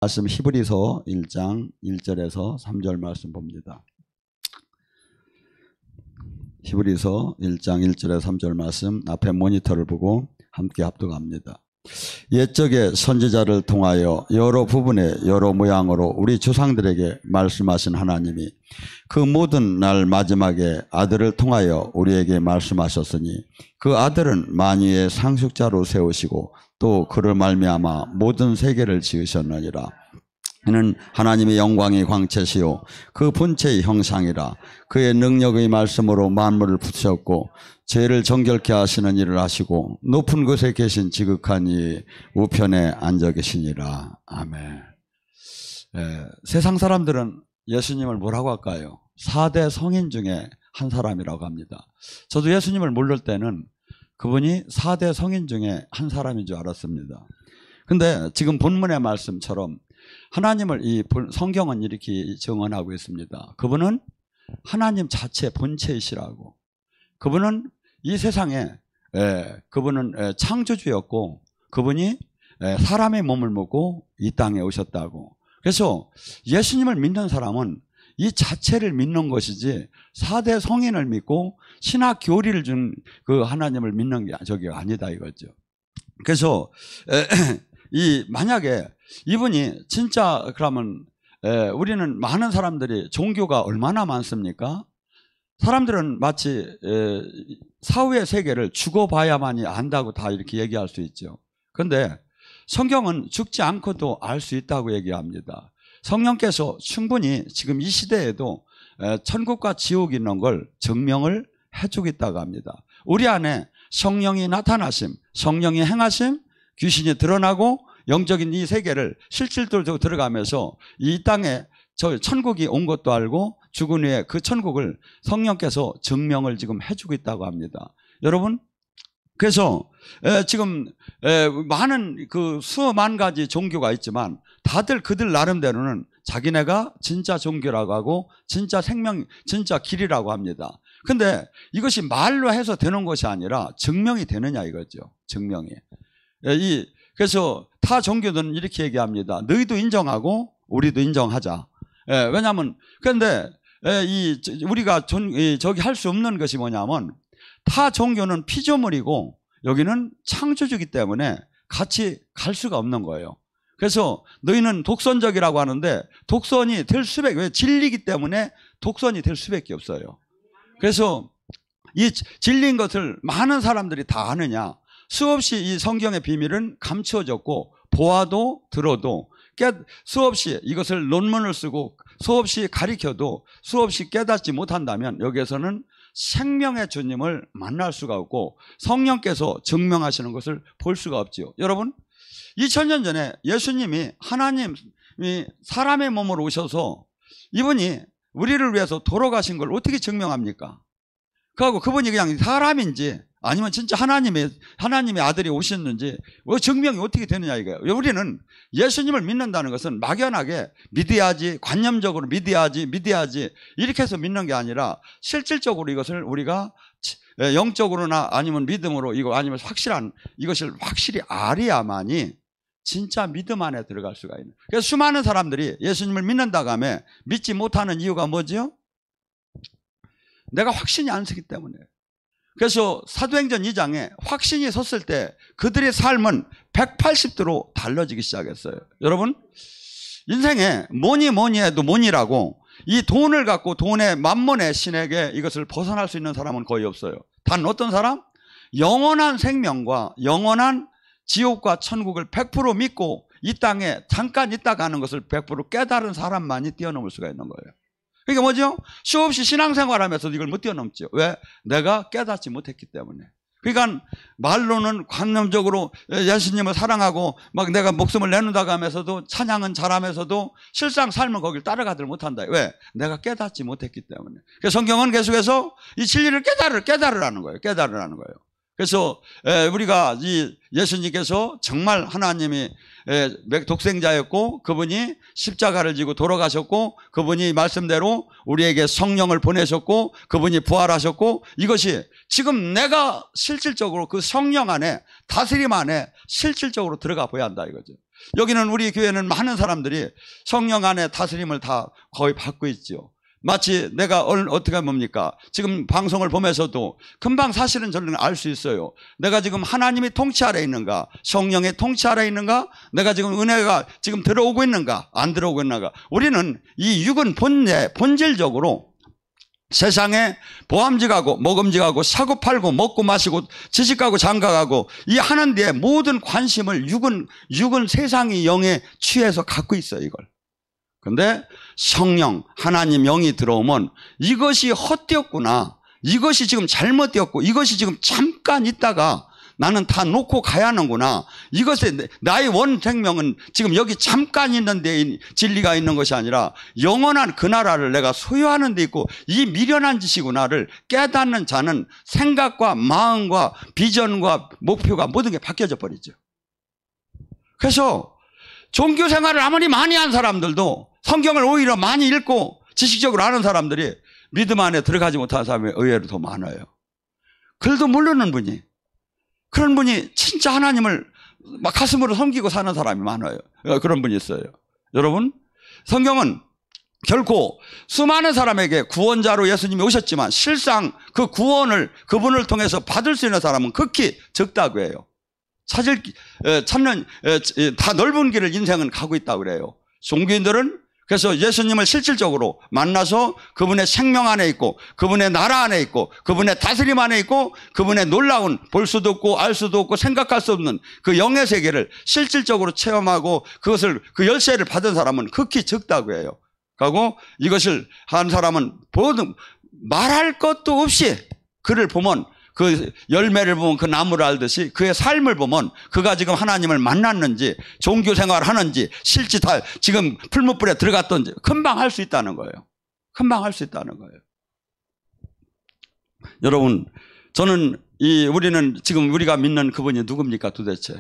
말씀 히브리서 1장 1절에서 3절 말씀 봅니다. 히브리서 1장 1절에서 3절 말씀 앞에 모니터를 보고 함께 합독합니다. 옛적의 선지자를 통하여 여러 부분의 여러 모양으로 우리 조상들에게 말씀하신 하나님이 그 모든 날 마지막에 아들을 통하여 우리에게 말씀하셨으니 그 아들은 만유의 상속자로 세우시고 또 그를 말미암아 모든 세계를 지으셨느니라. 이는 하나님의 영광의 광채시요 그 본체의 형상이라. 그의 능력의 말씀으로 만물을 붙이셨고 죄를 정결케 하시는 일을 하시고 높은 곳에 계신 지극한 이 우편에 앉아 계시니라. 아멘. 세상 사람들은 예수님을 뭐라고 할까요? 4대 성인 중에 한 사람이라고 합니다. 저도 예수님을 모를 때는 그분이 4대 성인 중에 한 사람인 줄 알았습니다. 근데 지금 본문의 말씀처럼 하나님을 이 성경은 이렇게 증언하고 있습니다. 그분은 하나님 자체 본체이시라고. 그분은 이 세상에 그분은 창조주였고 그분이 사람의 몸을 먹고 이 땅에 오셨다고. 그래서 예수님을 믿는 사람은 이 자체를 믿는 것이지 4대 성인을 믿고 신학 교리를 준 그 하나님을 믿는 게 저게 아니다 이거죠. 그래서 만약에 이분이 진짜 그러면 우리는 많은 사람들이 종교가 얼마나 많습니까? 사람들은 마치 사후의 세계를 죽어봐야만이 안다고 다 이렇게 얘기할 수 있죠. 그런데 성경은 죽지 않고도 알 수 있다고 얘기합니다. 성령께서 충분히 지금 이 시대에도 천국과 지옥이 있는 걸 증명을 해주고 있다고 합니다. 우리 안에 성령이 나타나심, 성령이 행하심, 귀신이 드러나고 영적인 이 세계를 실질적으로 들어가면서 이 땅에 저 천국이 온 것도 알고 죽은 후에 그 천국을 성령께서 증명을 지금 해주고 있다고 합니다. 여러분, 그래서 지금 많은 그 수만 가지 종교가 있지만 다들 그들 나름대로는 자기네가 진짜 종교라고 하고 진짜 생명, 진짜 길이라고 합니다. 근데 이것이 말로 해서 되는 것이 아니라 증명이 되느냐 이거죠. 증명이. 그래서 타 종교들은 이렇게 얘기합니다. 너희도 인정하고 우리도 인정하자. 왜냐하면 그런데 우리가 저기 할 수 없는 것이 뭐냐면 타 종교는 피조물이고 여기는 창조주기 때문에 같이 갈 수가 없는 거예요. 그래서 너희는 독선적이라고 하는데 독선이 될 수밖에, 왜? 진리이기 때문에 독선이 될 수밖에 없어요. 그래서 이 진리인 것을 많은 사람들이 다 아느냐? 수없이 이 성경의 비밀은 감추어졌고 보아도 들어도 수없이 이것을 논문을 쓰고 수없이 가리켜도 수없이 깨닫지 못한다면 여기에서는 생명의 주님을 만날 수가 없고 성령께서 증명하시는 것을 볼 수가 없지요. 여러분, 2000년 전에 예수님이 하나님이 사람의 몸으로 오셔서 이분이 우리를 위해서 돌아가신 걸 어떻게 증명합니까? 그하고 그분이 그냥 사람인지 아니면 진짜 하나님의 아들이 오셨는지 증명이 어떻게 되느냐 이거예요. 우리는 예수님을 믿는다는 것은 막연하게 믿어야지, 관념적으로 믿어야지 이렇게 해서 믿는 게 아니라 실질적으로 이것을 우리가 영적으로나 아니면 믿음으로 아니면 이것을 확실히 알아야만이 진짜 믿음 안에 들어갈 수가 있는. 그래서 수많은 사람들이 예수님을 믿는다고 하며 믿지 못하는 이유가 뭐죠? 내가 확신이 안 서기 때문에. 그래서 사도행전 2장에 확신이 섰을 때 그들의 삶은 180도로 달라지기 시작했어요. 여러분, 인생에 뭐니 해도 뭐니라고 이 돈을 갖고 돈의 만몬의 신에게 이것을 벗어날 수 있는 사람은 거의 없어요. 단 어떤 사람? 영원한 생명과 영원한 지옥과 천국을 100% 믿고 이 땅에 잠깐 있다 가는 것을 100% 깨달은 사람만이 뛰어넘을 수가 있는 거예요. 그러니까 뭐죠? 수없이 신앙생활하면서도 이걸 못 뛰어넘죠. 왜? 내가 깨닫지 못했기 때문에. 그러니까 말로는 관념적으로 예수님을 사랑하고 막 내가 목숨을 내놓는다고 하면서도 찬양은 잘하면서도 실상 삶은 거길 따라가들 못한다. 왜? 내가 깨닫지 못했기 때문에. 그래서 성경은 계속해서 이 진리를 깨달으라는 거예요. 깨달으라는 거예요. 그래서 우리가 이 예수님께서 정말 하나님이 독생자였고 그분이 십자가를 지고 돌아가셨고 그분이 말씀대로 우리에게 성령을 보내셨고 그분이 부활하셨고 이것이 지금 내가 실질적으로 그 성령 안에 다스림 안에 실질적으로 들어가 보야 한다 이거죠. 여기는 우리 교회는 많은 사람들이 성령 안에 다스림을 다 거의 받고 있죠. 마치 내가 어떻게 뭡니까? 지금 방송을 보면서도 금방 사실은 저는 알 수 있어요. 내가 지금 하나님이 통치 아래 있는가? 성령의 통치 아래 있는가? 내가 지금 은혜가 지금 들어오고 있는가? 안 들어오고 있는가? 우리는 이 육은 본질적으로 세상에 보암직하고 먹음직하고 사고 팔고 먹고 마시고 지식하고 장가가고 이 하는 데에 모든 관심을 육은 세상의 영에 취해서 갖고 있어요, 이걸. 근데 성령, 하나님 영이 들어오면 이것이 헛되었구나. 이것이 지금 잘못되었고 이것이 지금 잠깐 있다가 나는 다 놓고 가야 하는구나. 이것에 나의 원 생명은 지금 여기 잠깐 있는 데 진리가 있는 것이 아니라 영원한 그 나라를 내가 소유하는 데 있고 이 미련한 짓이구나를 깨닫는 자는 생각과 마음과 비전과 목표가 모든 게 바뀌어져 버리죠. 그래서 종교 생활을 아무리 많이 한 사람들도 성경을 오히려 많이 읽고 지식적으로 아는 사람들이 믿음 안에 들어가지 못한 사람이 의외로 더 많아요. 그래도 모르는 분이, 그런 분이 진짜 하나님을 막 가슴으로 섬기고 사는 사람이 많아요. 그런 분이 있어요. 여러분, 성경은 결코 수많은 사람에게 구원자로 예수님이 오셨지만 실상 그 구원을 그분을 통해서 받을 수 있는 사람은 극히 적다고 해요. 찾는 다 넓은 길을 인생은 가고 있다고 그래요. 종교인들은 그래서 예수님을 실질적으로 만나서 그분의 생명 안에 있고 그분의 나라 안에 있고 그분의 다스림 안에 있고 그분의 놀라운 볼 수도 없고 알 수도 없고 생각할 수 없는 그 영의 세계를 실질적으로 체험하고 그것을 그 열쇠를 받은 사람은 극히 적다고 해요. 그리고 이것을 한 사람은 모든 말할 것도 없이 그를 보면 그 열매를 보면 그 나무를 알듯이 그의 삶을 보면 그가 지금 하나님을 만났는지 종교 생활을 하는지 실제 다 지금 풀무불에 들어갔던지 금방 할 수 있다는 거예요. 금방 할 수 있다는 거예요. 여러분, 저는 우리는 지금 우리가 믿는 그분이 누굽니까 도대체?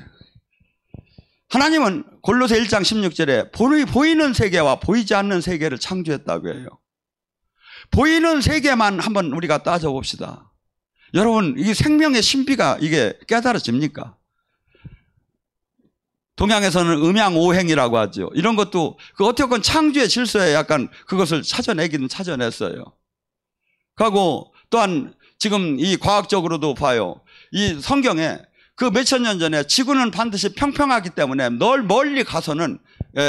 하나님은 골로새 1장 16절에 보이는 세계와 보이지 않는 세계를 창조했다고 해요. 보이는 세계만 한번 우리가 따져봅시다. 여러분, 이 생명의 신비가 이게 깨달아집니까? 동양에서는 음양오행이라고 하죠. 이런 것도 어떻게 창조의 질서에 약간 그것을 찾아내기는 찾아냈어요. 그리고 또한 지금 이 과학적으로도 봐요. 이 성경에 그 몇천 년 전에 지구는 반드시 평평하기 때문에 멀리 가서는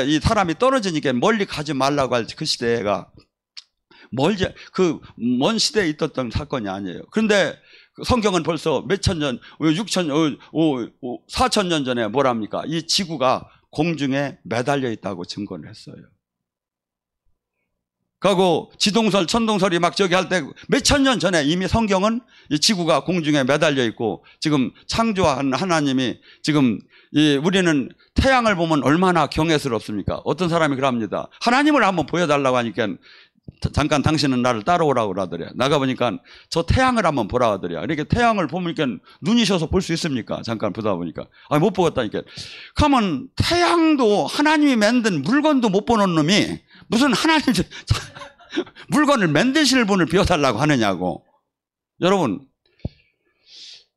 이 사람이 떨어지니까 멀리 가지 말라고 할 그 시대가 먼 시대에 있었던 사건이 아니에요. 그런데 성경은 벌써 몇천 년, 4천 년 전에 뭐랍니까? 이 지구가 공중에 매달려 있다고 증거를 했어요. 그리고 지동설, 천동설이 막 저기 할 때 몇천 년 전에 이미 성경은 이 지구가 공중에 매달려 있고 지금 창조한 하나님이 지금 우리는 태양을 보면 얼마나 경외스럽습니까? 어떤 사람이 그럽니다. 하나님을 한번 보여달라고 하니까 잠깐 당신은 나를 따라오라고 그러더래요. 나가보니까 저 태양을 한번 보라 하더래요. 이렇게 태양을 보니까 눈이 셔서 볼 수 있습니까? 잠깐 보다 보니까. 못 보겠다니까. 그러면 태양도 하나님이 만든 물건도 못 보는 놈이 무슨 하나님 물건을 만드실 분을 비워달라고 하느냐고. 여러분,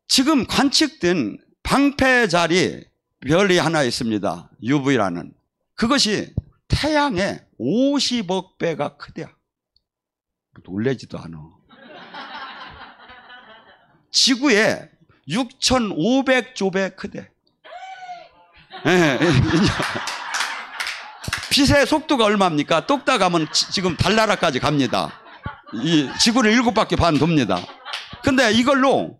지금 관측된 방패자리 별이 하나 있습니다. UV라는. 그것이 태양의 50억 배가 크대요. 놀라지도 않아. 지구에 6,500조 배 크대. 빛의 속도가 얼마입니까? 똑딱 가면 지금 달나라까지 갑니다. 이 지구를 7바퀴 반 돕니다. 근데 이걸로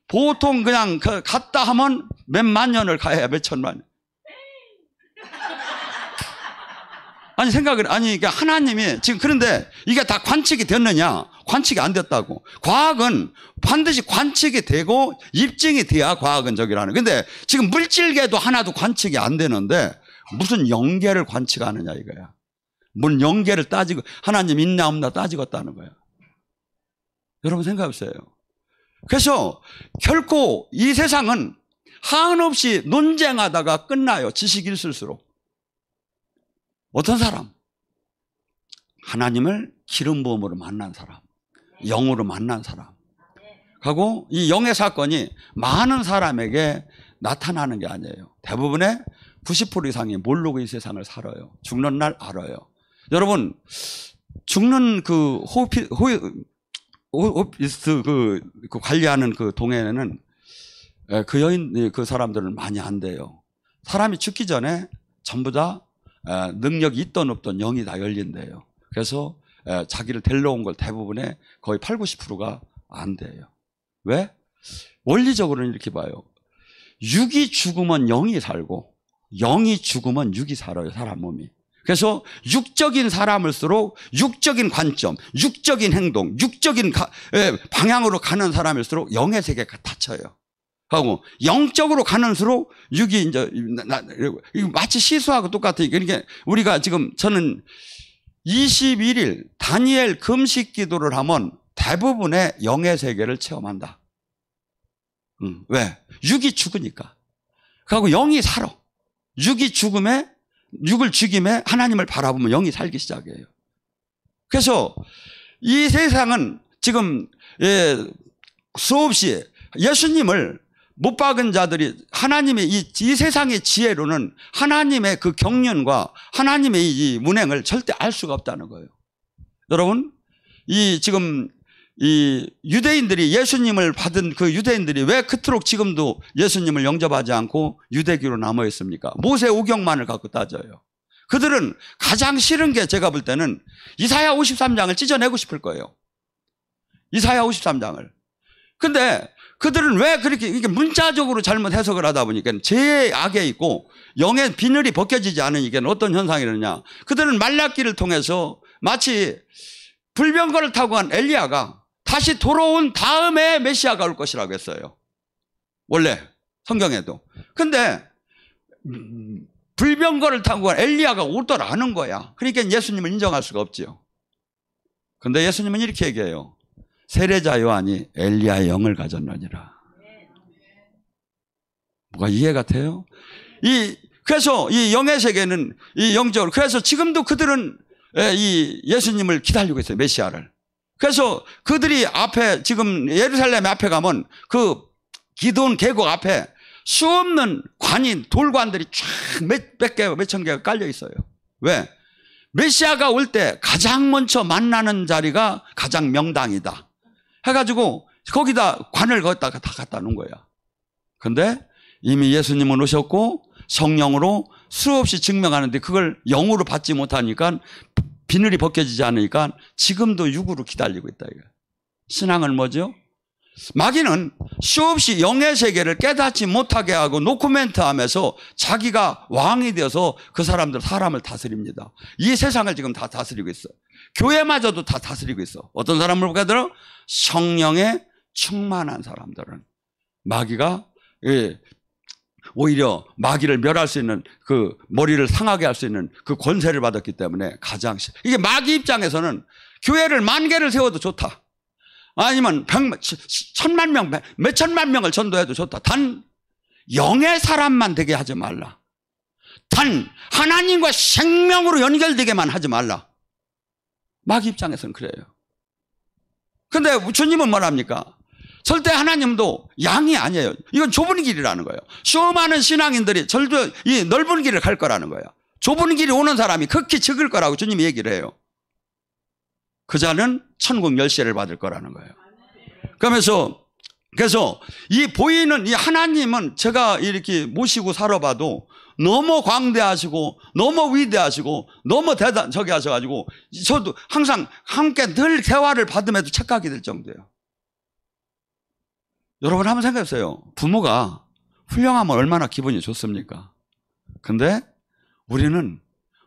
보통 그냥 갔다 하면 몇만 년을 가야 몇 천만 년. 그러니까 하나님이 지금 그런데 이게 다 관측이 됐느냐? 관측이 안 됐다고. 과학은 반드시 관측이 되고 입증이 돼야 과학은 저기라는. 근데 지금 물질계도 하나도 관측이 안 되는데 무슨 영계를 관측하느냐 이거야. 뭔 영계를 따지고 하나님 있나 없나 따지겠다는 거야. 여러분 생각해보세요. 그래서 결코 이 세상은 한없이 논쟁하다가 끝나요. 지식이 있을수록. 어떤 사람? 하나님을 기름 부음으로 만난 사람, 영으로 만난 사람. 하고 이 영의 사건이 많은 사람에게 나타나는 게 아니에요. 대부분의 90% 이상이 모르고 이 세상을 살아요. 죽는 날 알아요. 여러분, 죽는 그 호스피스 그 관리하는 그 동에는 그 여인, 그 사람들은 많이 안 돼요. 사람이 죽기 전에 전부 다 능력이 있던 없던 영이 다 열린대요. 그래서 자기를 데려온 걸 대부분의 거의 8, 90%가 안 돼요. 왜? 원리적으로는 이렇게 봐요. 육이 죽으면 영이 살고 영이 죽으면 육이 살아요. 사람 몸이. 그래서 육적인 사람일수록 육적인 관점, 육적인 행동, 육적인 방향으로 가는 사람일수록 영의 세계가 닫혀요. 하고 영적으로 가는수록 육이 이제 마치 시수하고 똑같아요. 그러니까 우리가 지금 저는 21일 다니엘 금식 기도를 하면 대부분의 영의 세계를 체험한다. 왜? 육이 죽으니까. 그리고 영이 살아. 육을 죽임에 하나님을 바라보면 영이 살기 시작해요. 그래서 이 세상은 지금 수없이 예수님을 못 박은 자들이 하나님의 이 세상의 지혜로는 하나님의 그 경륜과 하나님의 이 문행을 절대 알 수가 없다는 거예요. 여러분, 지금 유대인들이 예수님을 받은 그 유대인들이 왜 그토록 지금도 예수님을 영접하지 않고 유대교로 남아 있습니까? 모세 오경만을 갖고 따져요. 그들은 가장 싫은 게 제가 볼 때는 이사야 53장을 찢어내고 싶을 거예요. 이사야 53장을. 근데 그들은 왜 그렇게 문자적으로 잘못 해석을 하다 보니까 죄의 악에 있고 영의 비늘이 벗겨지지 않으니까 어떤 현상이 일어나냐. 그들은 말라기를 통해서 마치 불병거를 타고 간 엘리야가 다시 돌아온 다음에 메시아가 올 것이라고 했어요. 원래 성경에도. 근데 불병거를 타고 간 엘리야가 오더라는 거야. 그러니까 예수님을 인정할 수가 없지요. 근데 예수님은 이렇게 얘기해요. 세례자 요한이 엘리야의 영을 가졌느니라. 뭐가 이해가 돼요? 그래서 이 영의 세계는 이 영적으로. 그래서 지금도 그들은 이 예수님을 기다리고 있어요. 메시아를. 그래서 그들이 앞에 지금 예루살렘 앞에 가면 그 기드온 계곡 앞에 수없는 돌관들이 쫙 몇백 개, 몇천 개가 깔려 있어요. 왜? 메시아가 올 때 가장 먼저 만나는 자리가 가장 명당이다. 해가지고 거기다 관을 거기다가 다 갖다 놓은 거야. 근데 이미 예수님은 오셨고 성령으로 수없이 증명하는데 그걸 영으로 받지 못하니까 비늘이 벗겨지지 않으니까 지금도 육으로 기다리고 있다. 이거. 신앙은 뭐죠? 마귀는 수없이 영의 세계를 깨닫지 못하게 하고 노코멘트하면서 자기가 왕이 되어서 그 사람을 다스립니다. 이 세상을 지금 다 다스리고 있어요. 교회마저도 다 다스리고 있어. 어떤 사람을 보게 되면 성령에 충만한 사람들은 마귀가 오히려 마귀를 멸할 수 있는 그 머리를 상하게 할 수 있는 그 권세를 받았기 때문에 이게 마귀 입장에서는 교회를 10,000개를 세워도 좋다. 아니면 1,000,000명, 몇천만 명을 전도해도 좋다. 단 영의 사람만 되게 하지 말라. 단 하나님과 생명으로 연결되게만 하지 말라. 마귀 입장에서는 그래요. 근데 주님은 뭐랍니까? 절대 하나님도 양이 아니에요. 이건 좁은 길이라는 거예요. 수많은 신앙인들이 절대 이 넓은 길을 갈 거라는 거예요. 좁은 길이 오는 사람이 극히 적을 거라고 주님이 얘기를 해요. 그 자는 천국 열쇠를 받을 거라는 거예요. 그래서 이 보이는 이 하나님은 제가 이렇게 모시고 살아봐도 너무 광대하시고 너무 위대하시고 너무 저기 하셔가지고 저도 항상 함께 늘 대화를 받음에도 착각이 될 정도예요. 여러분 한번 생각해보세요. 부모가 훌륭하면 얼마나 기분이 좋습니까? 근데 우리는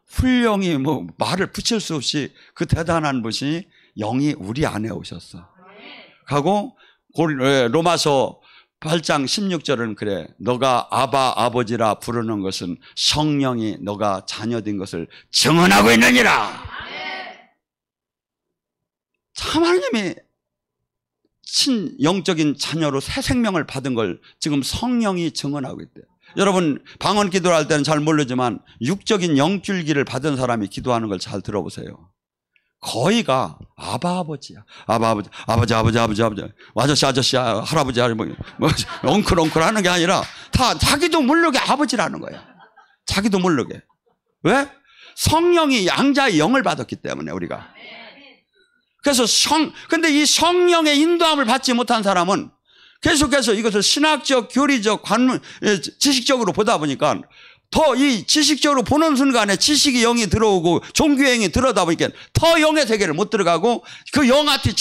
훌륭히 말을 붙일 수 없이 그 대단한 분이 영이 우리 안에 오셨어. 하고 로마서 8장 16절은 그래. 너가 아버지라 부르는 것은 성령이 너가 자녀된 것을 증언하고 있느니라. 참 하나님이 친영적인 자녀로 새 생명을 받은 걸 지금 성령이 증언하고 있대요. 여러분 방언 기도를 할 때는 잘 모르지만 육적인 영줄기를 받은 사람이 기도하는 걸 잘 들어보세요. 거의가 아버지야. 아버지, 아저씨, 할아버지, 엉클 하는 게 아니라 다 자기도 모르게 아버지라는 거야. 자기도 모르게. 왜? 성령이 양자의 영을 받았기 때문에 우리가. 그래서 근데 이 성령의 인도함을 받지 못한 사람은 계속해서 이것을 신학적, 교리적, 지식적으로 보다 보니까 더 이 지식적으로 보는 순간에 지식이 영이 들어오고 종교의 영이 들어다 보니까 더 영의 세계를 못 들어가고 그 영한테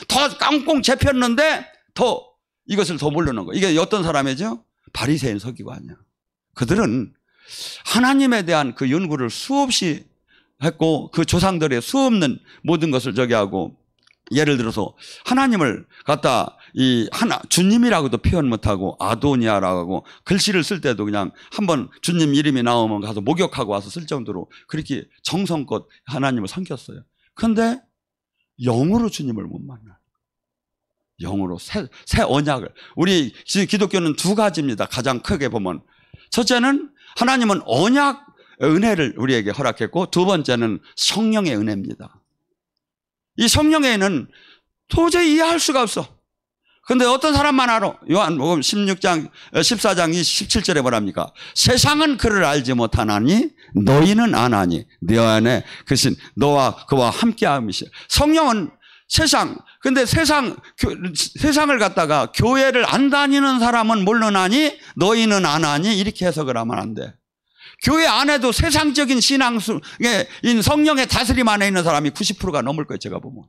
더 깡꽁 잡혔는데 더 이것을 더 모르는 거예요. 이게 어떤 사람이죠? 바리새인 서기관이야. 그들은 하나님에 대한 그 연구를 수없이 했고 그 조상들의 수없는 모든 것을 하고 예를 들어서 하나님을 갖다 주님이라고도 표현 못하고 아도니아라고 하고 글씨를 쓸 때도 그냥 한번 주님 이름이 나오면 가서 목욕하고 와서 쓸 정도로 그렇게 정성껏 하나님을 섬겼어요. 그런데 영으로 주님을 못 만나요. 영으로 새 언약을. 우리 기독교는 두 가지입니다. 가장 크게 보면. 첫째는 하나님은 언약 은혜를 우리에게 허락했고 두 번째는 성령의 은혜입니다. 이 성령의 은혜는 도저히 이해할 수가 없어. 그런데 어떤 사람만 알아. 요한복음 14장 17절에 뭐랍니까? 세상은 그를 알지 못하나니 너희는 아나니 네 안에 그신 너와 그와 함께함이시라. 성령은 근데 세상을 갖다가 교회를 안 다니는 사람은 모르나니 너희는 아나니 이렇게 해석을 하면 안 돼. 교회 안에도 세상적인 성령의 다스림 안에 있는 사람이 90%가 넘을 거예요. 제가 보면.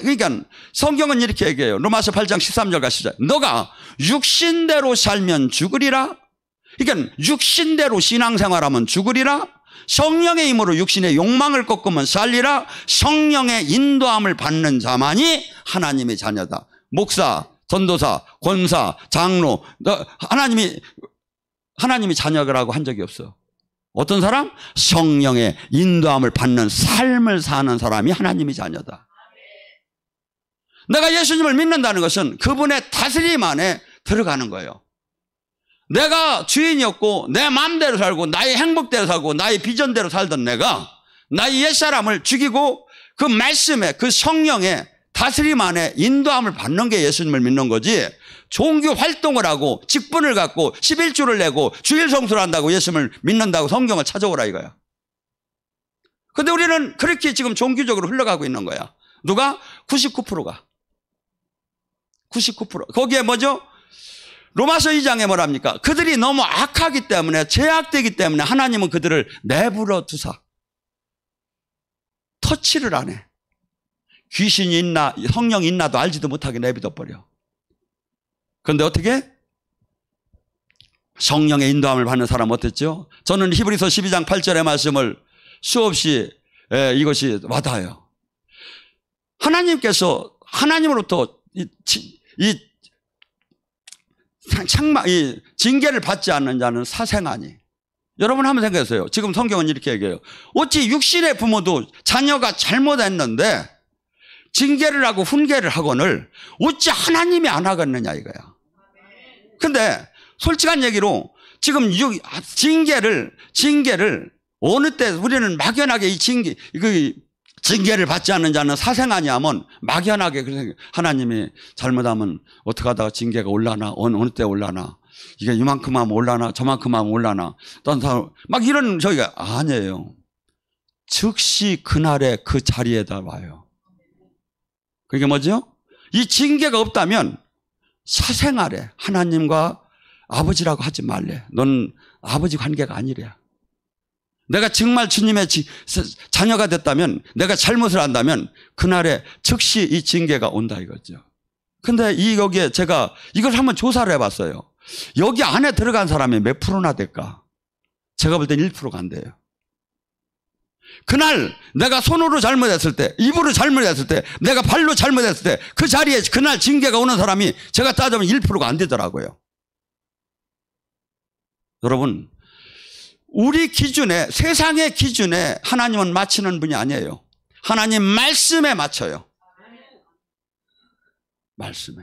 그러니까 성경은 이렇게 얘기해요. 로마서 8장 13절 가시죠. 너가 육신대로 살면 죽으리라. 그러니까 육신대로 신앙생활하면 죽으리라. 성령의 힘으로 육신의 욕망을 꺾으면 살리라. 성령의 인도함을 받는 자만이 하나님의 자녀다. 목사, 전도사, 권사, 장로, 하나님이 자녀라고 한 적이 없어. 어떤 사람? 성령의 인도함을 받는 삶을 사는 사람이 하나님의 자녀다. 내가 예수님을 믿는다는 것은 그분의 다스림 안에 들어가는 거예요. 내가 주인이었고 내 마음대로 살고 나의 행복대로 살고 나의 비전대로 살던 내가 나의 옛사람을 죽이고 그 말씀에 그 성령의 다스림 안에 인도함을 받는 게 예수님을 믿는 거지. 종교 활동을 하고 직분을 갖고 11조를 내고 주일 성수를 한다고 예수님을 믿는다고 성경을 찾아오라 이거야. 그런데 우리는 그렇게 지금 종교적으로 흘러가고 있는 거야. 누가? 99%가. 99%. 거기에 뭐죠? 로마서 2장에 뭐랍니까? 그들이 너무 악하기 때문에 죄악되기 때문에 하나님은 그들을 내버려 두사 터치를 안 해. 귀신이 있나 성령이 있나도 알지도 못하게 내버려 버려. 그런데 어떻게? 성령의 인도함을 받는 사람은 어땠죠? 저는 히브리서 12장 8절의 말씀을 수없이 이것이 와닿아요. 하나님께서 하나님으로부터 이 징계를 받지 않는 자는 사생아니. 여러분 한번 생각해보세요. 지금 성경은 이렇게 얘기해요. 어찌 육신의 부모도 자녀가 잘못했는데 징계를 하고 훈계를 하거늘 어찌 하나님이 안 하겠느냐 이거야. 근데 솔직한 얘기로 지금 징계를 어느 때 우리는 막연하게 징계를 받지 않는 자는 사생아니 하면 막연하게 하나님이 잘못하면 어떻게 하다가 징계가 올라나 어느 때 올라나 이게 이만큼 하면 올라나 저만큼 하면 올라나 막 이런 저희가 아니에요. 즉시 그날에 그 자리에다 와요. 그게 뭐죠? 이 징계가 없다면 사생아래. 하나님과 아버지라고 하지 말래. 넌 아버지 관계가 아니래. 내가 정말 주님의 자녀가 됐다면 내가 잘못을 한다면 그날에 즉시 이 징계가 온다 이거죠. 근데 여기에 제가 이걸 한번 조사를 해봤어요. 여기 안에 들어간 사람이 몇 프로나 될까? 제가 볼 땐 1%가 안 돼요. 그날 내가 손으로 잘못했을 때, 입으로 잘못했을 때, 내가 발로 잘못했을 때 그 자리에 그날 징계가 오는 사람이 제가 따져보면 1%가 안 되더라고요. 여러분, 우리 기준에, 세상의 기준에 하나님은 맞추는 분이 아니에요. 하나님 말씀에 맞춰요. 말씀에.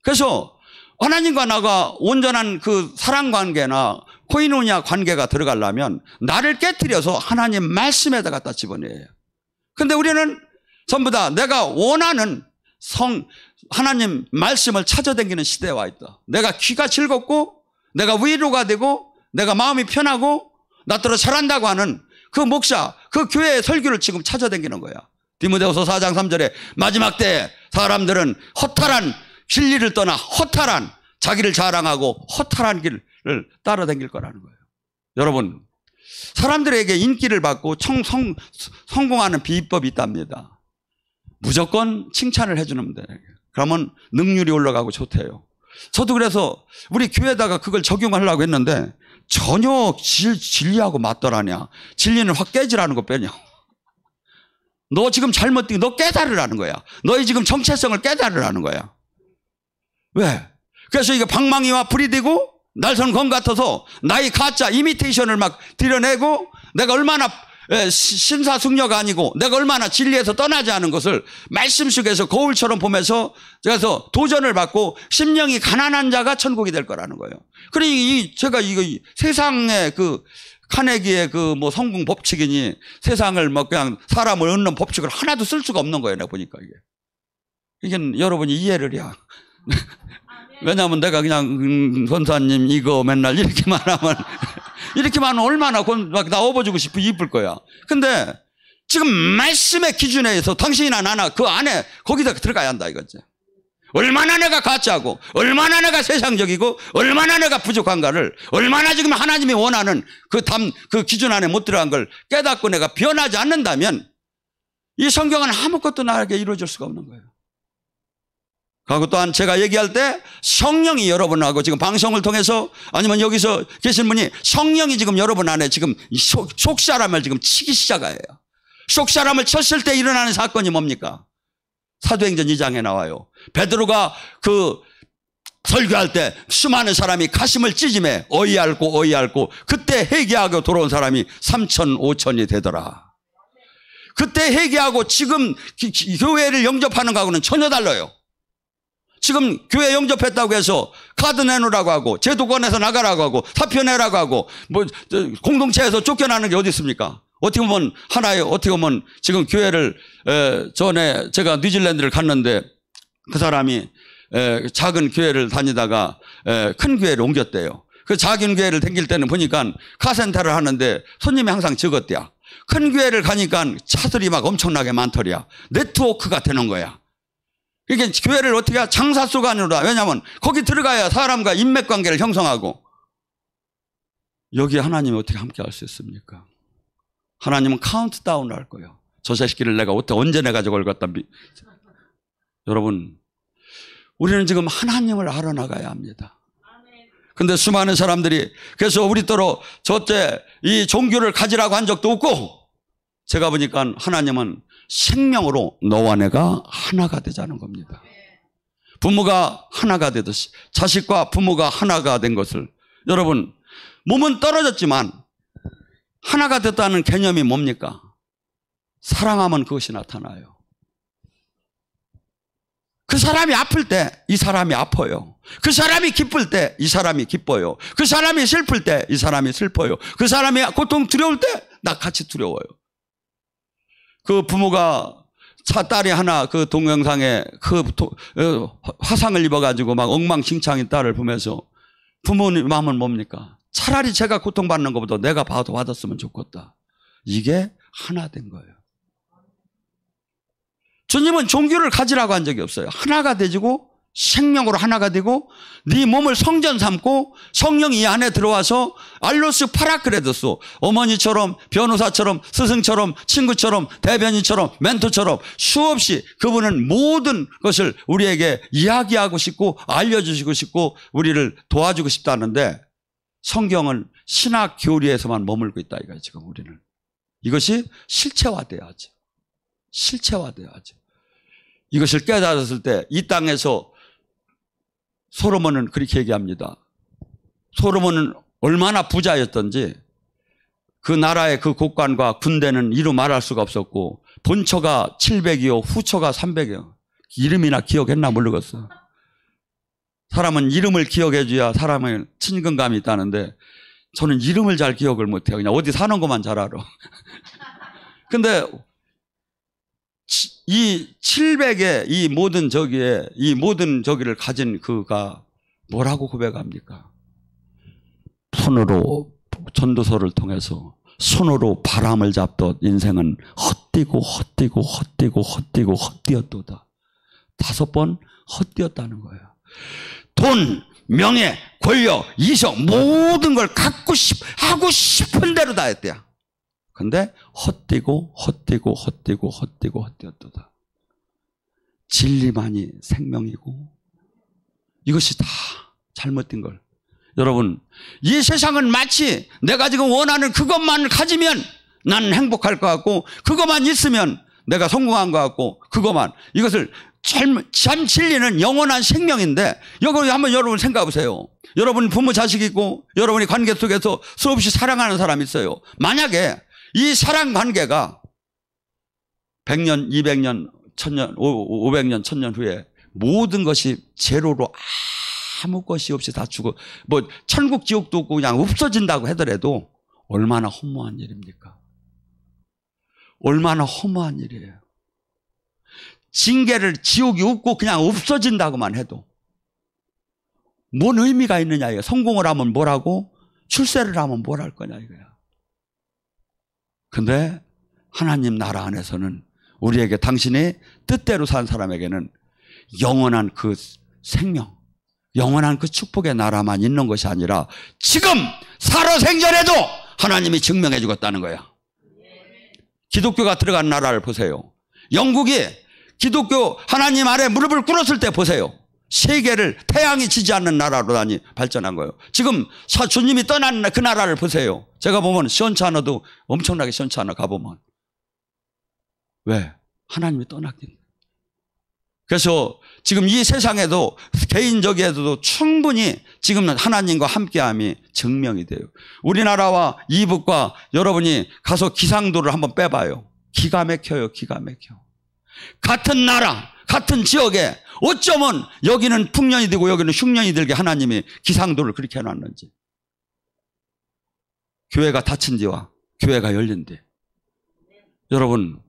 그래서 하나님과 나가 온전한 그 사랑관계나 코이노니아 관계가 들어가려면 나를 깨트려서 하나님 말씀에다 갖다 집어넣어요. 그런데 우리는 전부 다 내가 원하는 하나님 말씀을 찾아다니는 시대에 와 있다. 내가 귀가 즐겁고 내가 위로가 되고 내가 마음이 편하고 나더러 잘한다고 하는 그 목사, 그 교회의 설교를 지금 찾아다니는 거야. 디모데후서 4장 3절에 마지막 때 사람들은 허탈한 진리를 떠나 허탈한 자기를 자랑하고 허탈한 길을 따라다닐 거라는 거예요. 여러분, 사람들에게 인기를 받고 성공하는 비법이 있답니다. 무조건 칭찬을 해주는 데 그러면 능률이 올라가고 좋대요. 저도 그래서 우리 교회에다가 그걸 적용하려고 했는데 전혀 진리하고 맞더라냐. 진리는 확 깨지라는 거 빼냐. 너 지금 잘못된 너 깨달으라는 거야. 너의 지금 정체성을 깨달으라는 거야. 왜? 그래서 이게 방망이와 불이 되고 날선 검 같아서 나의 가짜 이미테이션을 막 드러내고 내가 얼마나 신사숙녀가 아니고 내가 얼마나 진리에서 떠나지 않은 것을 말씀 속에서 거울처럼 보면서 그래서 도전을 받고 심령이 가난한 자가 천국이 될 거라는 거예요. 그러니 제가 이거 세상의 그 카네기의 그 뭐 성공 법칙이니 세상을 뭐 그냥 사람을 얻는 법칙을 하나도 쓸 수가 없는 거예요. 내가 보니까 이게 여러분이 이해를 해야. 왜냐하면 내가 그냥 권사님 이거 맨날 이렇게만 하면 얼마나 막 나와보주고 싶고 이쁠 거야. 근데 지금 말씀의 기준에 의해서 당신이나 나나 그 안에 거기다 들어가야 한다 이거지. 얼마나 내가 가짜고 얼마나 내가 세상적이고 얼마나 내가 부족한가를 얼마나 지금 하나님이 원하는 그 기준 안에 못 들어간 걸 깨닫고 내가 변하지 않는다면 이 성경은 아무것도 나에게 이루어질 수가 없는 거예요. 그리고 또한 제가 얘기할 때 성령이 여러분하고 지금 방송을 통해서 아니면 여기서 계신 분이 성령이 지금 여러분 안에 지금 속 사람을 지금 치기 시작해요. 속 사람을 쳤을 때 일어나는 사건이 뭡니까? 사도행전 2장에 나와요. 베드로가 그 설교할 때 수많은 사람이 가슴을 찢음에 어이없고 그때 회개하고 돌아온 사람이 3천 5천이 되더라. 그때 회개하고 지금 교회를 영접하는 거하고는 전혀 달라요. 지금 교회 영접했다고 해서 카드 내놓으라고 하고 제도권에서 나가라고 하고 사표 내라고 하고 뭐 공동체에서 쫓겨나는 게 어디 있습니까? 어떻게 보면 하나의 어떻게 보면 지금 교회를 전에 제가 뉴질랜드를 갔는데 그 사람이 작은 교회를 다니다가 큰 교회를 옮겼대요. 그 작은 교회를 다닐 때는 보니까 카센터를 하는데 손님이 항상 적었대요. 큰 교회를 가니까 차들이 막 엄청나게 많더랴. 네트워크가 되는 거야. 이게 교회를 어떻게 장사 속 안으로 왜냐하면 거기 들어가야 사람과 인맥관계를 형성하고 여기 하나님이 어떻게 함께 할 수 있습니까? 하나님은 카운트다운을 할 거예요. 저 자식들을 내가 언제 내가 저걸 갖다 여러분 우리는 지금 하나님을 알아나가야 합니다. 근데 수많은 사람들이 그래서 우리더러 저때 이 종교를 가지라고 한 적도 없고 제가 보니까 하나님은 생명으로 너와 내가 하나가 되자는 겁니다. 부모가 하나가 되듯이 자식과 부모가 하나가 된 것을 여러분 몸은 떨어졌지만 하나가 됐다는 개념이 뭡니까? 사랑하면 그것이 나타나요. 그 사람이 아플 때 이 사람이 아파요. 그 사람이 기쁠 때 이 사람이 기뻐요. 그 사람이 슬플 때 이 사람이 슬퍼요. 그 사람이 고통 두려울 때 나 같이 두려워요. 그 부모가 딸이 하나 그 동영상에 화상을 입어가지고 막 엉망진창인 딸을 보면서 부모님 마음은 뭡니까? 차라리 제가 고통받는 것보다 내가 받았으면 좋겠다. 이게 하나 된 거예요. 주님은 종교를 가지라고 한 적이 없어요. 하나가 되지고 생명으로 하나가 되고 네 몸을 성전 삼고 성령이 이 안에 들어와서 알로스 파라크레도스 어머니처럼 변호사처럼 스승처럼 친구처럼 대변인처럼 멘토처럼 수없이 그분은 모든 것을 우리에게 이야기하고 싶고 알려주시고 싶고 우리를 도와주고 싶다는데 성경은 신학 교리에서만 머물고 있다 이거예요. 지금 우리는 이것이 실체화돼야지. 실체화돼야지. 이것을 깨달았을 때 이 땅에서 솔로몬은 그렇게 얘기합니다. 솔로몬은 얼마나 부자였던지 그 나라의 그 국관과 군대는 이루 말할 수가 없었고 본처가 700이요 후처가 300이요. 이름이나 기억했나 모르겠어. 사람은 이름을 기억해 줘야 사람의 친근감이 있다는데 저는 이름을 잘 기억을 못해요. 그냥 어디 사는 것만 잘 알아. 근데 이 700의 이 모든 저기를 가진 그가 뭐라고 고백합니까? 손으로 전도서를 통해서 손으로 바람을 잡듯 인생은 헛뛰었도다. 5번 헛뛰었다는 거예요. 돈, 명예, 권력, 이성 모든 걸 하고 싶은 대로 다 했대요. 근데 헛뛰었도다. 진리만이 생명이고 이것이 다 잘못된 걸. 여러분, 이 세상은 마치 내가 지금 원하는 그것만 가지면 나는 행복할 것 같고 그것만 있으면 내가 성공한 것 같고 그것만, 이것을 참 진리는 영원한 생명인데, 여기 한번 여러분 생각해 보세요. 여러분 부모 자식 있고 여러분이 관계 속에서 수없이 사랑하는 사람이 있어요. 만약에 이 사랑 관계가 100년, 200년, 1000년, 500년, 1000년 후에 모든 것이 제로로 아무 것이 없이 다 죽어, 뭐 천국 지옥도 없고 그냥 없어진다고 하더라도 얼마나 허무한 일입니까? 얼마나 허무한 일이에요. 징계를, 지옥이 없고 그냥 없어진다고만 해도 뭔 의미가 있느냐 이거야. 성공을 하면 뭘 하고 출세를 하면 뭘 할 거냐 이거야. 근데 하나님 나라 안에서는 우리에게, 당신이 뜻대로 산 사람에게는 영원한 그 생명, 영원한 그 축복의 나라만 있는 것이 아니라 지금 살아생전에도 하나님이 증명해 주겠다는 거야. 기독교가 들어간 나라를 보세요. 영국이 기독교 하나님 아래 무릎을 꿇었을 때 보세요. 세계를 태양이 지지 않는 나라로 발전한 거예요. 지금 주님이 떠난 그 나라를 보세요. 제가 보면 시원치 않아도 엄청나게 시원치 않아 가보면. 왜? 하나님이 떠났기. 그래서 지금 이 세상에도 개인적에도 충분히 지금 하나님과 함께함이 증명이 돼요. 우리나라와 이북과 여러분이 가서 기상도를 한번 빼봐요. 기가 막혀요. 기가 막혀. 같은 나라, 같은 지역에 어쩌면 여기는 풍년이 되고 여기는 흉년이 들게 하나님이 기상도를 그렇게 해놨는지. 교회가 닫힌 뒤와 교회가 열린 뒤. 여러분,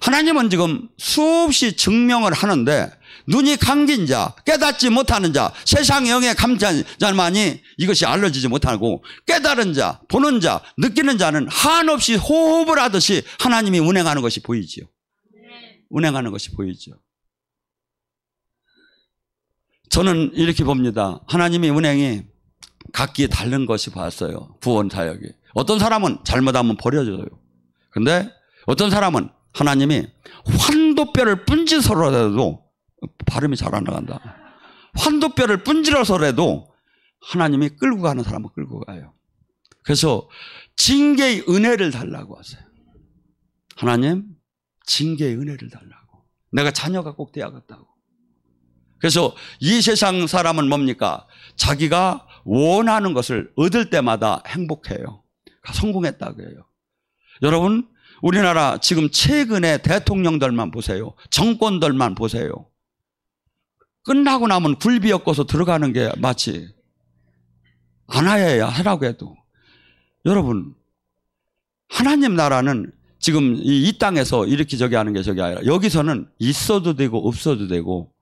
하나님은 지금 수없이 증명을 하는데 눈이 감긴 자, 깨닫지 못하는 자, 세상의 영에 감지한 자만이 이것이 알려지지 못하고, 깨달은 자, 보는 자, 느끼는 자는 한없이 호흡을 하듯이 하나님이 운행하는 것이 보이지요. 운행하는 것이 보이죠. 저는 이렇게 봅니다. 하나님의 운행이 각기 다른 것이 봤어요. 구원 사역이. 어떤 사람은 잘못하면 버려져요. 근데 어떤 사람은 하나님이 환도뼈를 분지서라도, 발음이 잘 안 나간다. 환도뼈를 분지러서라도 하나님이 끌고 가는 사람은 끌고 가요. 그래서 징계의 은혜를 달라고 하세요. 하나님, 징계의 은혜를 달라고. 내가 자녀가 꼭 돼야겠다고. 그래서 이 세상 사람은 뭡니까? 자기가 원하는 것을 얻을 때마다 행복해요. 성공했다고 해요. 여러분, 우리나라 지금 최근에 대통령들만 보세요. 정권들만 보세요. 끝나고 나면 굴비 엮어서 들어가는 게 마치 안 하여야 하라고 해도. 여러분, 하나님 나라는 지금 이 땅에서 이렇게 저기 하는 게 저기 아니라 여기서는 있어도 되고 없어도 되고,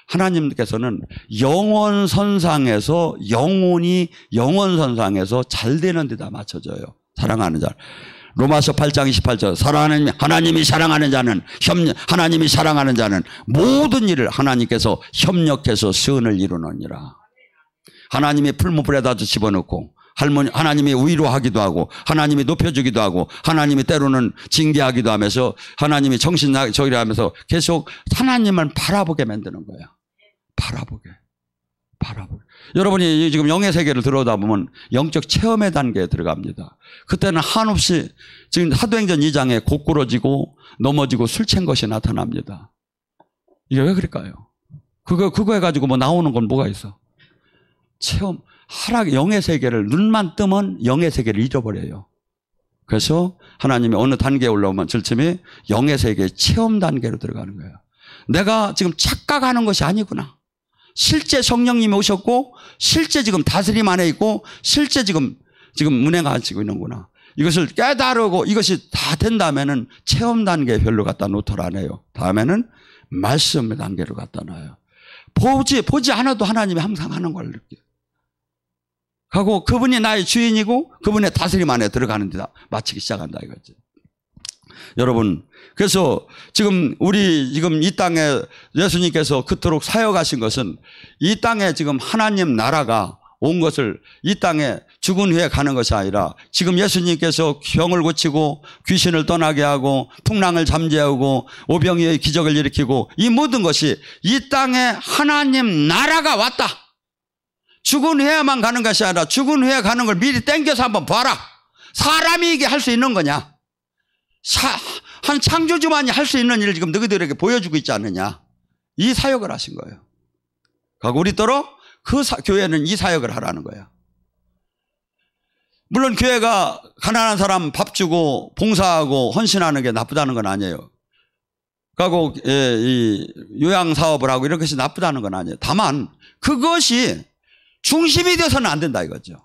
하나님께서는 영원선상에서 영원히 영원선상에서 잘 되는 데다 맞춰줘요. 사랑하는 자. 로마서 8장 28절. 하나님이 사랑하는 자는 하나님이 사랑하는 자는 모든 일을 하나님께서 협력해서 선을 이루느니라. 하나님이 풀무불에다 집어넣고, 하나님이 위로하기도 하고, 하나님이 높여주기도 하고, 하나님이 때로는 징계하기도 하면서, 하나님이 정신적이라 하면서 계속 하나님을 바라보게 만드는 거야. 바라보게. 여러분이 지금 영의 세계를 들어오다 보면 영적 체험의 단계에 들어갑니다. 그때는 한없이 지금 사도행전 2장에 고꾸러지고 넘어지고 술 취한 것이 나타납니다. 이게 왜 그럴까요? 그거 해가지고 뭐 나오는 건 뭐가 있어? 체험, 영의 세계를, 눈만 뜨면 영의 세계를 잃어버려요. 그래서 하나님이 어느 단계에 올라오면 절침이 영의 세계의 체험 단계로 들어가는 거예요. 내가 지금 착각하는 것이 아니구나. 실제 성령님이 오셨고, 실제 지금 다스림 안에 있고, 실제 지금 운행하시고 있는구나. 이것을 깨달고 이것이 다 된다면은 체험 단계에 별로 갖다 놓더라 안 해요. 다음에는 말씀 단계로 갖다 놔요. 보지 않아도 하나님이 항상 하는 걸 느껴요. 하고 그분이 나의 주인이고 그분의 다스림 안에 들어가는 데다 마치기 시작한다 이거죠. 여러분, 그래서 지금 이 땅에 예수님께서 그토록 사역하신 것은 이 땅에 지금 하나님 나라가 온 것을 이 땅에 죽은 후에 가는 것이 아니라 지금 예수님께서 병을 고치고 귀신을 떠나게 하고 풍랑을 잠재우고 오병이의 기적을 일으키고 이 모든 것이 이 땅에 하나님 나라가 왔다. 죽은 후에만 가는 것이 아니라 죽은 후에 가는 걸 미리 땡겨서 한번 봐라. 사람이 이게 할 수 있는 거냐? 한 창조주만이 할 수 있는 일을 지금 너희들에게 보여주고 있지 않느냐? 이 사역을 하신 거예요. 그리고 우리더러 그 교회는 이 사역을 하라는 거야. 물론 교회가 가난한 사람 밥 주고 봉사하고 헌신하는 게 나쁘다는 건 아니에요. 그리고 이 요양 사업을 하고 이런 것이 나쁘다는 건 아니에요. 다만 그것이 중심이 돼서는 안 된다 이거죠.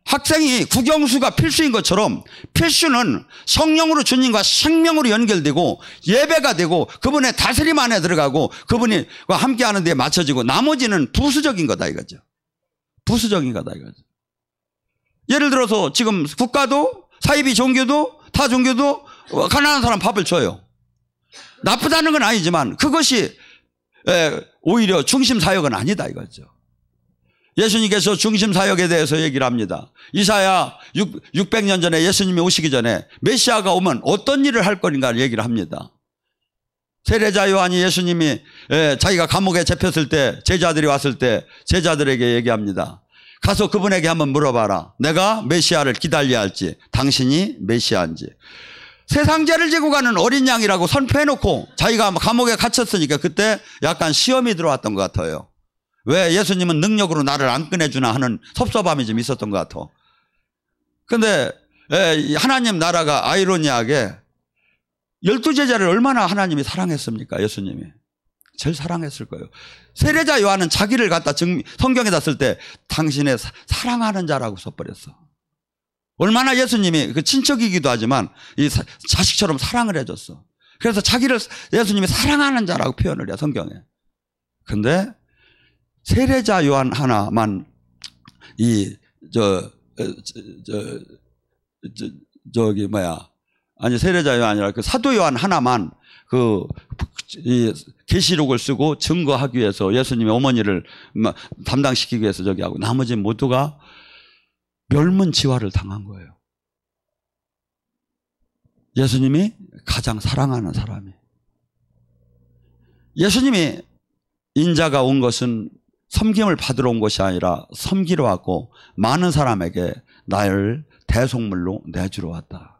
학생이 국영수가 필수인 것처럼 필수는 성령으로 주님과 생명으로 연결되고 예배가 되고 그분의 다스림 안에 들어가고 그분과 함께하는 데에 맞춰지고 나머지는 부수적인 거다 이거죠. 부수적인 거다 이거죠. 예를 들어서 지금 국가도 사이비 종교도 타 종교도 가난한 사람 밥을 줘요. 나쁘다는 건 아니지만 그것이 오히려 중심 사역은 아니다 이거죠. 예수님께서 중심 사역에 대해서 얘기를 합니다. 이사야 600년 전에 예수님이 오시기 전에 메시아가 오면 어떤 일을 할 것인가를 얘기를 합니다. 세례자 요한이 예수님이 자기가 감옥에 잡혔을 때 제자들이 왔을 때 제자들에게 얘기합니다. 가서 그분에게 한번 물어봐라. 내가 메시아를 기다려야 할지 당신이 메시아인지. 세상 죄를 지고 가는 어린 양이라고 선포해놓고 자기가 감옥에 갇혔으니까 그때 약간 시험이 들어왔던 것 같아요. 왜 예수님은 능력으로 나를 안 꺼내주나 하는 섭섭함이 좀 있었던 것 같아. 그런데 하나님 나라가 아이러니하게 12제자를 얼마나 하나님이 사랑했습니까? 예수님이 제일 사랑했을 거예요. 세례자 요한은 자기를 갖다 성경에다 쓸 때 당신의 사랑하는 자라고 써버렸어. 얼마나 예수님이 그 친척이기도 하지만 이 자식처럼 사랑을 해줬어. 그래서 자기를 예수님이 사랑하는 자라고 표현을 해요 성경에. 근데 세례자 요한 하나만 세례자 요한 아니라 그 사도 요한 하나만 이 계시록을 쓰고 증거하기 위해서 예수님의 어머니를 담당시키기 위해서 저기 하고 나머지 모두가 멸문지화를 당한 거예요. 예수님이 가장 사랑하는 사람이. 예수님이 인자가 온 것은 섬김을 받으러 온 것이 아니라 섬기러 왔고 많은 사람에게 나를 대속물로 내주러 왔다.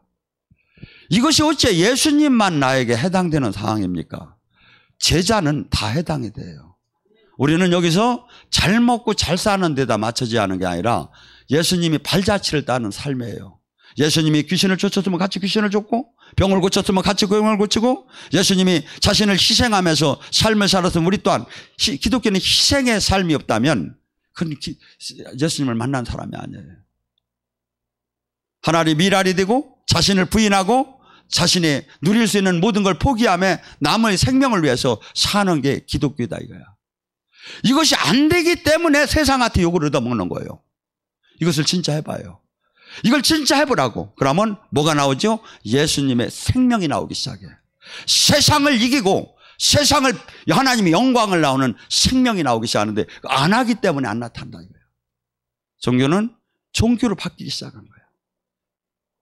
이것이 어째 예수님만 나에게 해당되는 상황입니까? 제자는 다 해당이 돼요. 우리는 여기서 잘 먹고 잘 사는 데다 맞춰지 않은 게 아니라 예수님이 발자취를 따는 삶이에요. 예수님이 귀신을 쫓았으면 같이 귀신을 쫓고 병을 고쳤으면 같이 병을 고치고 예수님이 자신을 희생하면서 삶을 살았으면 우리 또한 기독교는 희생의 삶이 없다면 그건 예수님을 만난 사람이 아니에요. 하나님 미랄이 되고 자신을 부인하고 자신이 누릴 수 있는 모든 걸 포기하며 남의 생명을 위해서 사는 게 기독교다 이거야. 이것이 안 되기 때문에 세상한테 욕을 얻어먹는 거예요. 이것을 진짜 해봐요. 이걸 진짜 해보라고. 그러면 뭐가 나오죠? 예수님의 생명이 나오기 시작해. 세상을 이기고 세상을 하나님의 영광을 나오는 생명이 나오기 시작하는데 안 하기 때문에 안 나타난다는 거예요. 종교는 종교로 바뀌기 시작한 거예요.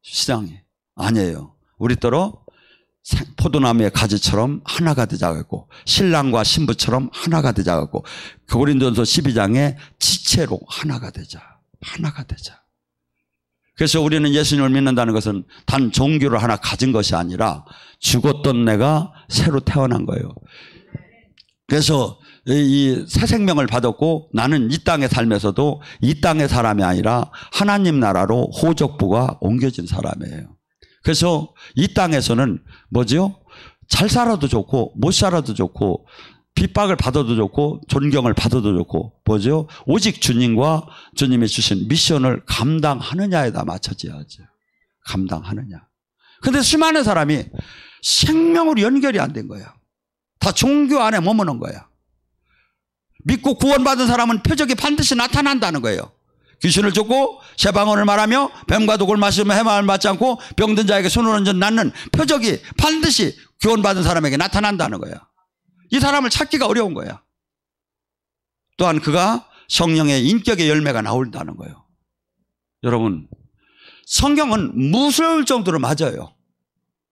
시장이 아니에요. 우리더러 포도나무의 가지처럼 하나가 되자고 신랑과 신부처럼 하나가 되자고 고린도전서 12장에 지체로 하나가 되자. 하나가 되자. 그래서 우리는 예수님을 믿는다는 것은 단 종교를 하나 가진 것이 아니라 죽었던 내가 새로 태어난 거예요. 그래서 이 새 생명을 받았고 나는 이 땅에 살면서도 이 땅의 사람이 아니라 하나님 나라로 호적부가 옮겨진 사람이에요. 그래서 이 땅에서는 뭐죠? 잘 살아도 좋고 못 살아도 좋고 핍박을 받아도 좋고 존경을 받아도 좋고 뭐죠? 오직 주님과 주님이 주신 미션을 감당하느냐에다 맞춰져야죠. 감당하느냐. 그런데 수많은 사람이 생명으로 연결이 안 된 거야. 다 종교 안에 머무는 거야. 믿고 구원받은 사람은 표적이 반드시 나타난다는 거예요. 귀신을 쫓고 쇠방언을 말하며 뱀과 독을 마시며 해마을 맞지 않고 병든 자에게 손을 얹어 낫는 표적이 반드시 구원받은 사람에게 나타난다는 거야. 이 사람을 찾기가 어려운 거야. 또한 그가 성령의 인격의 열매가 나온다는 거예요. 여러분, 성경은 무서울 정도로 맞아요.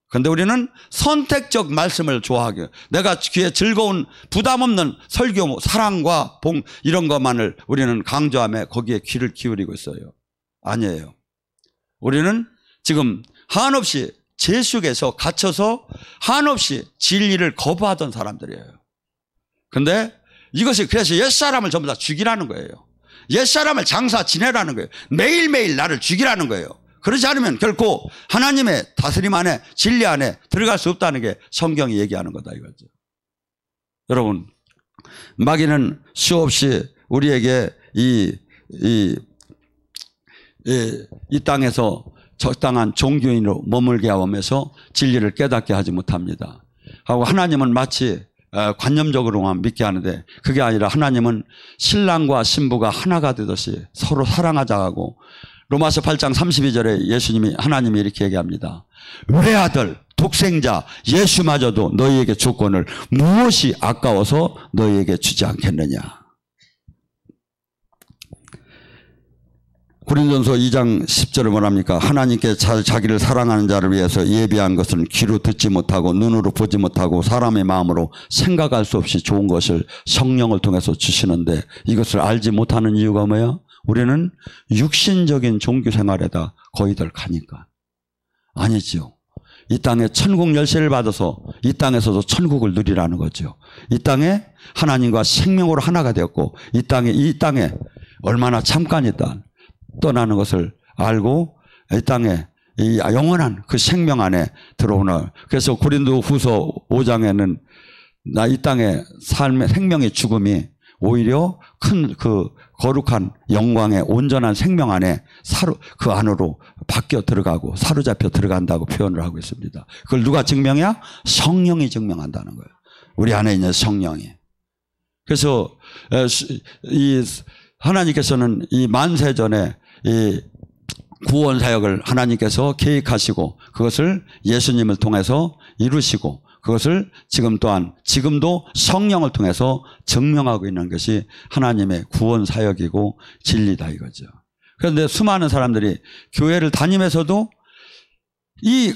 그런데 우리는 선택적 말씀을 좋아하게, 내가 귀에 즐거운 부담 없는 설교, 사랑과 봉 이런 것만을 우리는 강조하며 거기에 귀를 기울이고 있어요. 아니에요. 우리는 지금 한없이 죄 속에서 갇혀서 한없이 진리를 거부하던 사람들이에요. 그런데 이것이 그래서 옛사람을 전부 다 죽이라는 거예요. 옛사람을 장사 지내라는 거예요. 매일매일 나를 죽이라는 거예요. 그렇지 않으면 결코 하나님의 다스림 안에, 진리 안에 들어갈 수 없다는 게 성경이 얘기하는 거다 이거죠. 여러분, 마귀는 수없이 우리에게 이 땅에서 적당한 종교인으로 머물게 하면서 진리를 깨닫게 하지 못합니다. 하고 하나님은 마치 관념적으로만 믿게 하는데 그게 아니라 하나님은 신랑과 신부가 하나가 되듯이 서로 사랑하자고, 로마서 8장 32절에 하나님이 이렇게 얘기합니다. 외아들 독생자 예수마저도 너희에게 조건을 무엇이 아까워서 너희에게 주지 않겠느냐. 고린도전서 2장 10절을 뭐랍니까? 하나님께 자기를 사랑하는 자를 위해서 예비한 것은 귀로 듣지 못하고 눈으로 보지 못하고 사람의 마음으로 생각할 수 없이 좋은 것을 성령을 통해서 주시는데 이것을 알지 못하는 이유가 뭐야? 우리는 육신적인 종교 생활에다 거의들 가니까. 아니죠. 이 땅에 천국 열쇠를 받아서 이 땅에서도 천국을 누리라는 거죠. 이 땅에 하나님과 생명으로 하나가 되었고 이 땅에 얼마나 잠깐이다 떠나는 것을 알고 이 땅에 이 영원한 그 생명 안에 들어오나. 그래서 고린도 후서 5장에는 나 이 땅의 삶의 생명의 죽음이 오히려 큰 그 거룩한 영광의 온전한 생명 안에 그 안으로 바뀌어 들어가고 사로잡혀 들어간다고 표현을 하고 있습니다. 그걸 누가 증명해야? 성령이 증명한다는 거예요. 우리 안에 있는 성령이. 그래서 이 하나님께서는 이 만세전에 이 구원 사역을 하나님께서 계획하시고 그것을 예수님을 통해서 이루시고 그것을 지금 또한 지금도 성령을 통해서 증명하고 있는 것이 하나님의 구원 사역이고 진리다 이거죠. 그런데 수많은 사람들이 교회를 다니면서도 이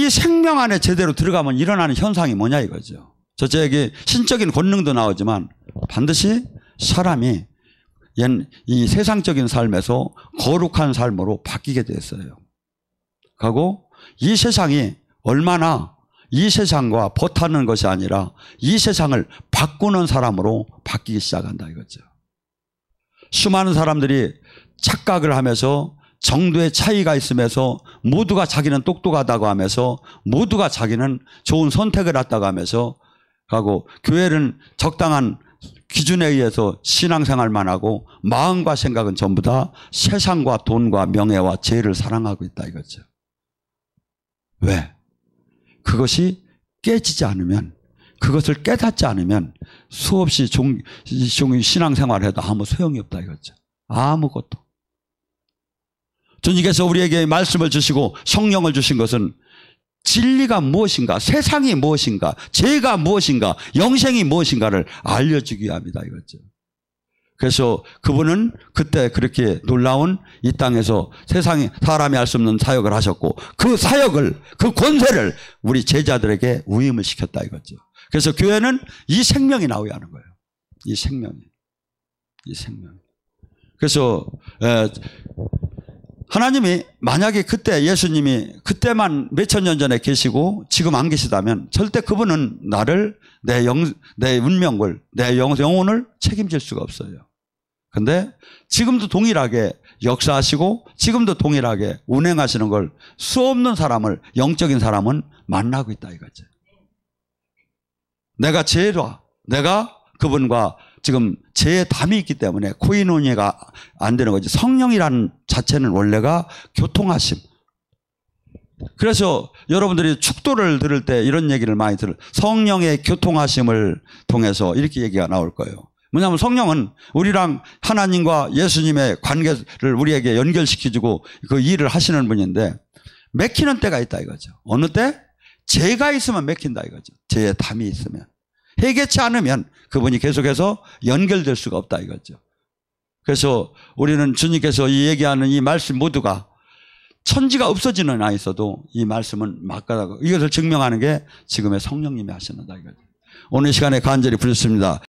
생명 안에 제대로 들어가면 일어나는 현상이 뭐냐 이거죠. 저에게 신적인 권능도 나오지만 반드시 사람이 이 세상적인 삶에서 거룩한 삶으로 바뀌게 됐어요. 그리고 이 세상이 얼마나 이 세상과 버타는 것이 아니라 이 세상을 바꾸는 사람으로 바뀌기 시작한다 이거죠. 수많은 사람들이 착각을 하면서 정도의 차이가 있으면서 모두가 자기는 똑똑하다고 하면서 모두가 자기는 좋은 선택을 했다고 하면서 하고 교회는 적당한 기준에 의해서 신앙생활만 하고 마음과 생각은 전부 다 세상과 돈과 명예와 죄를 사랑하고 있다 이거죠. 왜? 그것이 깨지지 않으면, 그것을 깨닫지 않으면 수없이 신앙생활을 해도 아무 소용이 없다 이거죠. 아무것도. 주님께서 우리에게 말씀을 주시고 성령을 주신 것은 진리가 무엇인가, 세상이 무엇인가, 죄가 무엇인가, 영생이 무엇인가를 알려주기 위함이다 이거죠. 그래서 그분은 그때 그렇게 놀라운 이 땅에서 세상에 사람이 할 수 없는 사역을 하셨고 그 사역을, 그 권세를 우리 제자들에게 위임을 시켰다 이거죠. 그래서 교회는 이 생명이 나오야 하는 거예요. 이 생명이. 그래서 하나님이 만약에 그때 예수님이 그때만 몇천 년 전에 계시고 지금 안 계시다면 절대 그분은 나를 내 운명을 내 영혼을 책임질 수가 없어요. 그런데 지금도 동일하게 역사하시고 지금도 동일하게 운행하시는 걸 수없는 사람을 영적인 사람은 만나고 있다 이거죠. 내가 그분과 지금 죄의 담이 있기 때문에 코이노니아가 안 되는 거지. 성령이라는 자체는 원래가 교통하심. 그래서 여러분들이 축도를 들을 때 이런 얘기를 많이 성령의 교통하심을 통해서 이렇게 얘기가 나올 거예요. 뭐냐면 성령은 우리랑 하나님과 예수님의 관계를 우리에게 연결시켜주고 그 일을 하시는 분인데 맥히는 때가 있다 이거죠. 어느 때? 죄가 있으면 맥힌다 이거죠. 죄의 담이 있으면. 해결치 않으면 그분이 계속해서 연결될 수가 없다 이거죠. 그래서 우리는 주님께서 이 얘기하는 이 말씀 모두가 천지가 없어지는 안 있어도 이 말씀은 맞다고 이것을 증명하는 게 지금의 성령님이 하시는다 이거죠. 오늘 시간에 간절히 부르셨습니다.